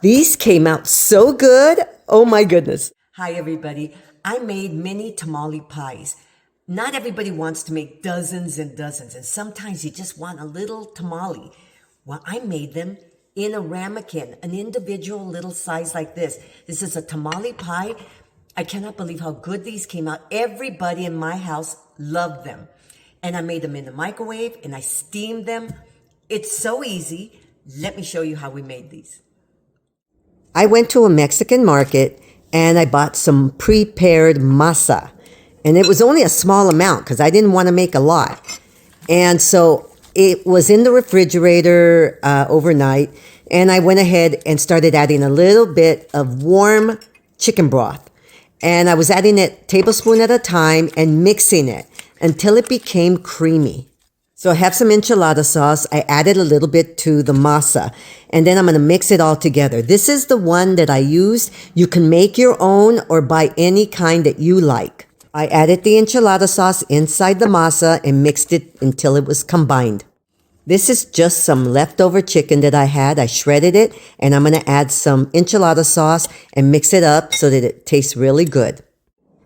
These came out so good. Oh my goodness. Hi everybody. I made mini tamale pies. Not everybody wants to make dozens and dozens, and sometimes you just want a little tamale. Well, I made them in a ramekin, an individual little size like this. This is a tamale pie. I cannot believe how good these came out. Everybody in my house loved them. And I made them in the microwave and I steamed them. It's so easy. Let me show you how we made these. I went to a Mexican market and I bought some prepared masa. And it was only a small amount because I didn't want to make a lot. And so it was in the refrigerator overnight. And I went ahead and started adding a little bit of warm chicken broth. And I was adding it tablespoon at a time and mixing it until it became creamy. So I have some enchilada sauce. I added a little bit to the masa, and then I'm going to mix it all together. This is the one that I used. You can make your own or buy any kind that you like. I added the enchilada sauce inside the masa and mixed it until it was combined. This is just some leftover chicken that I had. I shredded it, and I'm going to add some enchilada sauce and mix it up so that it tastes really good.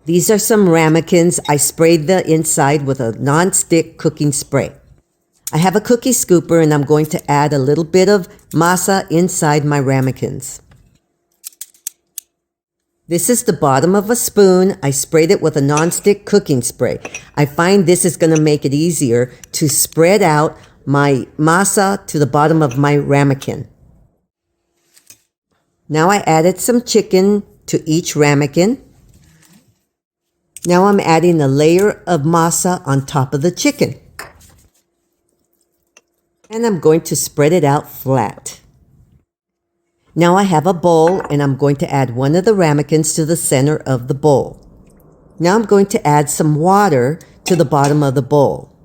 These are some ramekins. I sprayed the inside with a nonstick cooking spray. I have a cookie scooper and I'm going to add a little bit of masa inside my ramekins. This is the bottom of a spoon. I sprayed it with a nonstick cooking spray. I find this is going to make it easier to spread out my masa to the bottom of my ramekin. Now I added some chicken to each ramekin. Now I'm adding a layer of masa on top of the chicken. And I'm going to spread it out flat. Now I have a bowl and I'm going to add one of the ramekins to the center of the bowl. Now I'm going to add some water to the bottom of the bowl.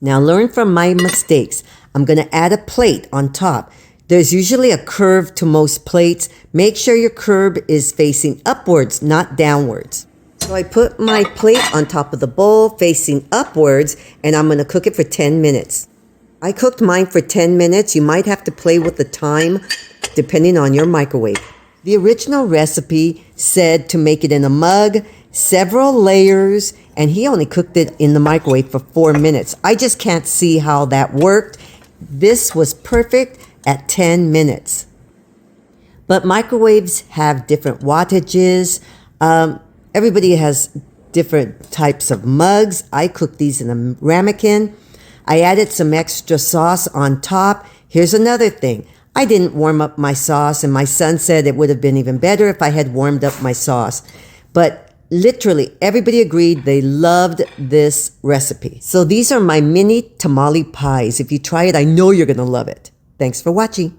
Now learn from my mistakes. I'm going to add a plate on top. There's usually a curve to most plates. Make sure your curve is facing upwards, not downwards. So I put my plate on top of the bowl facing upwards and I'm going to cook it for 10 minutes. I cooked mine for 10 minutes. You might have to play with the time depending on your microwave. The original recipe said to make it in a mug, several layers, and he only cooked it in the microwave for 4 minutes. I just can't see how that worked. This was perfect at 10 minutes. But microwaves have different wattages. Everybody has different types of mugs. I cooked these in a ramekin. I added some extra sauce on top. Here's another thing. I didn't warm up my sauce, and my son said it would have been even better if I had warmed up my sauce. But literally, everybody agreed they loved this recipe. So these are my mini tamale pies. If you try it, I know you're going to love it. Thanks for watching.